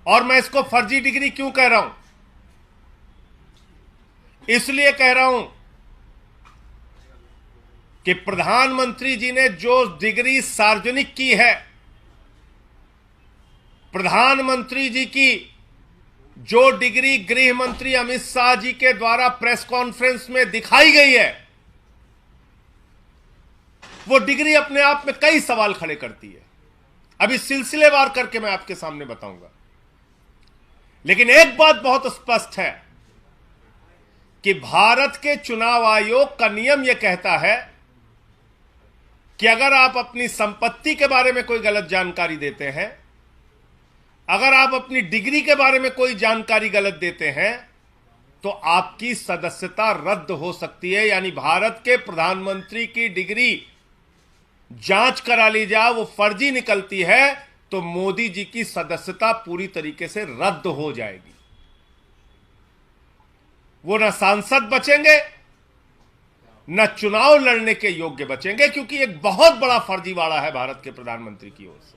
और मैं इसको फर्जी डिग्री क्यों कह रहा हूं? इसलिए कह रहा हूं कि प्रधानमंत्री जी ने जो डिग्री सार्वजनिक की है, प्रधानमंत्री जी की जो डिग्री गृह मंत्री अमित शाह जी के द्वारा प्रेस कॉन्फ्रेंस में दिखाई गई है, वो डिग्री अपने आप में कई सवाल खड़े करती है। अभी सिलसिलेवार करके मैं आपके सामने बताऊंगा, लेकिन एक बात बहुत स्पष्ट है कि भारत के चुनाव आयोग का नियम यह कहता है कि अगर आप अपनी संपत्ति के बारे में कोई गलत जानकारी देते हैं, अगर आप अपनी डिग्री के बारे में कोई जानकारी गलत देते हैं, तो आपकी सदस्यता रद्द हो सकती है। यानी भारत के प्रधानमंत्री की डिग्री जांच करा ली जाए, वो फर्जी निकलती है तो मोदी जी की सदस्यता पूरी तरीके से रद्द हो जाएगी। वो न सांसद बचेंगे, न चुनाव लड़ने के योग्य बचेंगे, क्योंकि एक बहुत बड़ा फर्जीवाड़ा है भारत के प्रधानमंत्री की ओर से।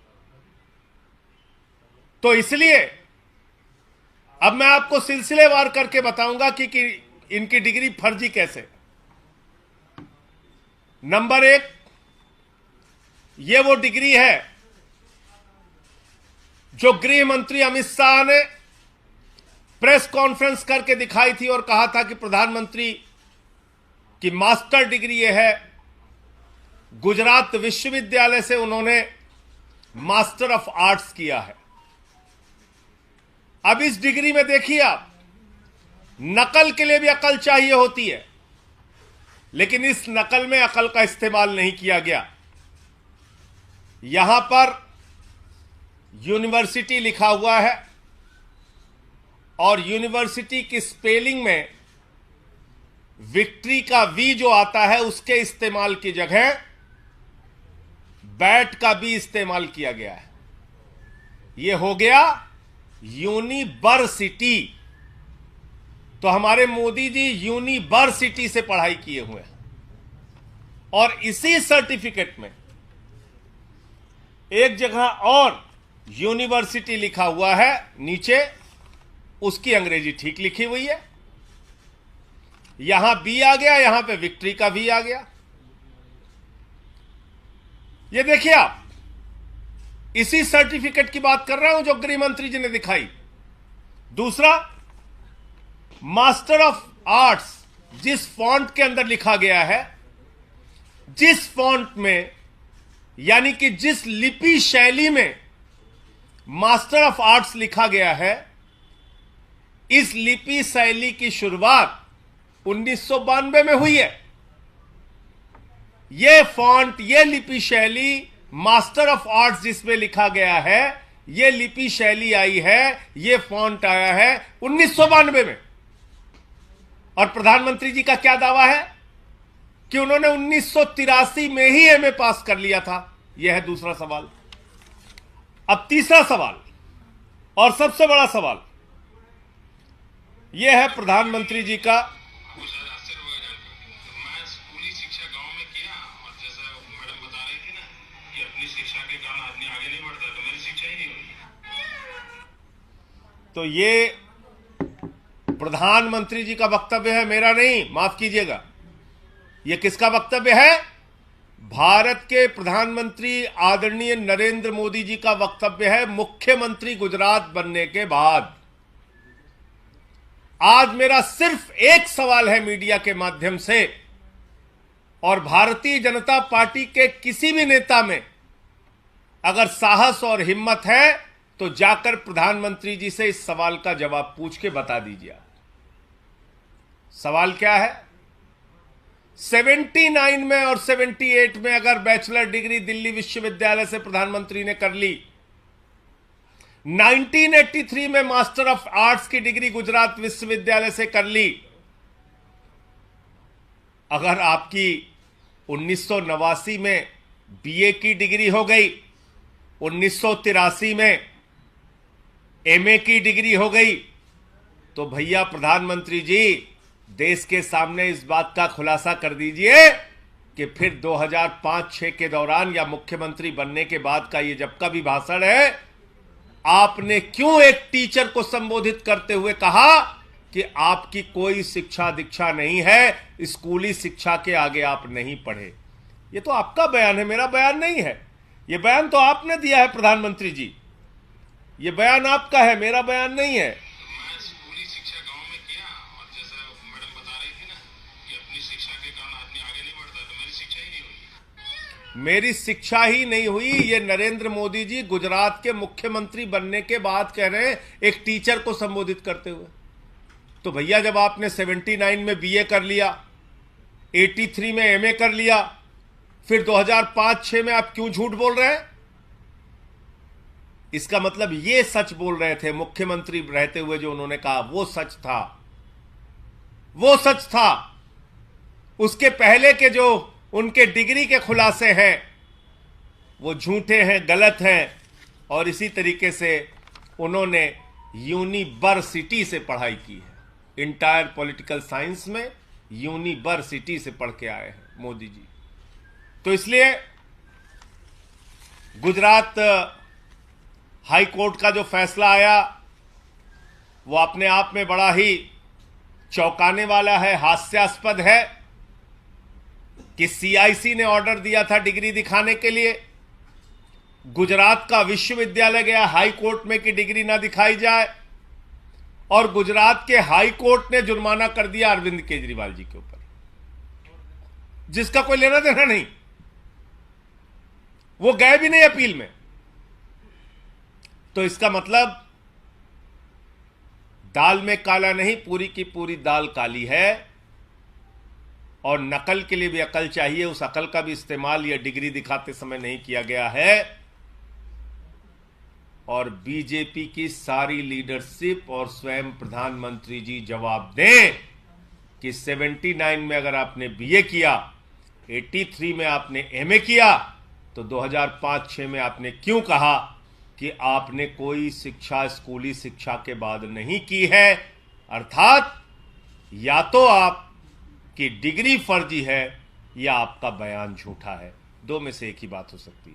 तो इसलिए अब मैं आपको सिलसिलेवार करके बताऊंगा कि इनकी डिग्री फर्जी कैसे। नंबर 1, ये वो डिग्री है जो गृह मंत्री अमित शाह ने प्रेस कॉन्फ्रेंस करके दिखाई थी और कहा था कि प्रधानमंत्री की मास्टर डिग्री ये है। गुजरात विश्वविद्यालय से उन्होंने मास्टर ऑफ आर्ट्स किया है। अब इस डिग्री में देखिए आप, नकल के लिए भी अकल चाहिए होती है, लेकिन इस नकल में अकल का इस्तेमाल नहीं किया गया। यहां पर यूनिवर्सिटी लिखा हुआ है और यूनिवर्सिटी की स्पेलिंग में विक्ट्री का वी जो आता है उसके इस्तेमाल की जगह बैट का भी इस्तेमाल किया गया है। यह हो गया यूनिवर्सिटी। तो हमारे मोदी जी यूनिवर्सिटी से पढ़ाई किए हुए हैं और इसी सर्टिफिकेट में एक जगह और यूनिवर्सिटी लिखा हुआ है, नीचे उसकी अंग्रेजी ठीक लिखी हुई है। यहां बी आ गया, यहां पे विक्ट्री का वी आ गया। ये देखिए आप, इसी सर्टिफिकेट की बात कर रहा हूं जो गृह मंत्री जी ने दिखाई। दूसरा, मास्टर ऑफ आर्ट्स जिस फॉन्ट के अंदर लिखा गया है, जिस फॉन्ट में यानी कि जिस लिपि शैली में मास्टर ऑफ आर्ट्स लिखा गया है, इस लिपि शैली की शुरुआत 1992 में हुई है। यह फॉन्ट, यह लिपि शैली, मास्टर ऑफ आर्ट्स जिसमें लिखा गया है, यह लिपि शैली आई है, यह फॉन्ट आया है 1992 में। और प्रधानमंत्री जी का क्या दावा है कि उन्होंने 1983 में ही एमए पास कर लिया था। यह है दूसरा सवाल। अब तीसरा सवाल और सबसे बड़ा सवाल यह है प्रधानमंत्री जी का। तो ये प्रधानमंत्री जी का वक्तव्य है, मेरा नहीं, माफ कीजिएगा। यह किसका वक्तव्य है? भारत के प्रधानमंत्री आदरणीय नरेंद्र मोदी जी का वक्तव्य है, मुख्यमंत्री गुजरात बनने के बाद। आज मेरा सिर्फ एक सवाल है मीडिया के माध्यम से, और भारतीय जनता पार्टी के किसी भी नेता में अगर साहस और हिम्मत है तो जाकर प्रधानमंत्री जी से इस सवाल का जवाब पूछ के बता दीजिए। सवाल क्या है? 79 में और 78 में अगर बैचलर डिग्री दिल्ली विश्वविद्यालय से प्रधानमंत्री ने कर ली, 1983 में मास्टर ऑफ आर्ट्स की डिग्री गुजरात विश्वविद्यालय से कर ली, अगर आपकी 1989 में बीए की डिग्री हो गई, 1983 में एमए की डिग्री हो गई, तो भैया प्रधानमंत्री जी देश के सामने इस बात का खुलासा कर दीजिए कि फिर 2005-06 के दौरान या मुख्यमंत्री बनने के बाद का ये जब का भी भाषण है, आपने क्यों एक टीचर को संबोधित करते हुए कहा कि आपकी कोई शिक्षा दीक्षा नहीं है, स्कूली शिक्षा के आगे आप नहीं पढ़े? ये तो आपका बयान है, मेरा बयान नहीं है। ये बयान तो आपने दिया है प्रधानमंत्री जी, ये बयान आपका है, मेरा बयान नहीं है। मैं स्कूली शिक्षा गांव में किया, और जैसा मैडम बता रही थी ना कि अपनी शिक्षा के कारण आदमी आगे नहीं बढ़ता, तो मेरी शिक्षा ही नहीं हुई। मेरी शिक्षा ही नहीं हुई, ये नरेंद्र मोदी जी गुजरात के मुख्यमंत्री बनने के बाद कह रहे हैं एक टीचर को संबोधित करते हुए। तो भैया, जब आपने 79 में बीए कर लिया, 83 में एमए कर लिया, फिर 2005-6 में आप क्यों झूठ बोल रहे हैं? इसका मतलब ये सच बोल रहे थे मुख्यमंत्री रहते हुए, जो उन्होंने कहा वो सच था, वो सच था। उसके पहले के जो उनके डिग्री के खुलासे हैं वो झूठे हैं, गलत हैं। और इसी तरीके से उन्होंने यूनिवर्सिटी से पढ़ाई की है, इंटायर पॉलिटिकल साइंस में यूनिवर्सिटी से पढ़ के आए हैं मोदी जी। तो इसलिए गुजरात हाई कोर्ट का जो फैसला आया वो अपने आप में बड़ा ही चौंकाने वाला है, हास्यास्पद है कि सीआईसी ने ऑर्डर दिया था डिग्री दिखाने के लिए, गुजरात का विश्वविद्यालय गया हाई कोर्ट में कि डिग्री ना दिखाई जाए, और गुजरात के हाई कोर्ट ने जुर्माना कर दिया अरविंद केजरीवाल जी के ऊपर, जिसका कोई लेना देना नहीं। वो गए भी नहीं अपील में। तो इसका मतलब दाल में काला नहीं, पूरी की पूरी दाल काली है। और नकल के लिए भी अकल चाहिए, उस अकल का भी इस्तेमाल यह डिग्री दिखाते समय नहीं किया गया है। और बीजेपी की सारी लीडरशिप और स्वयं प्रधानमंत्री जी जवाब दें कि 79 में अगर आपने बीए किया, 83 में आपने एमए किया, तो 2005-6 में आपने क्यों कहा कि आपने कोई शिक्षा स्कूली शिक्षा के बाद नहीं की है? अर्थात या तो आपकी डिग्री फर्जी है या आपका बयान झूठा है, दो में से एक ही बात हो सकती है।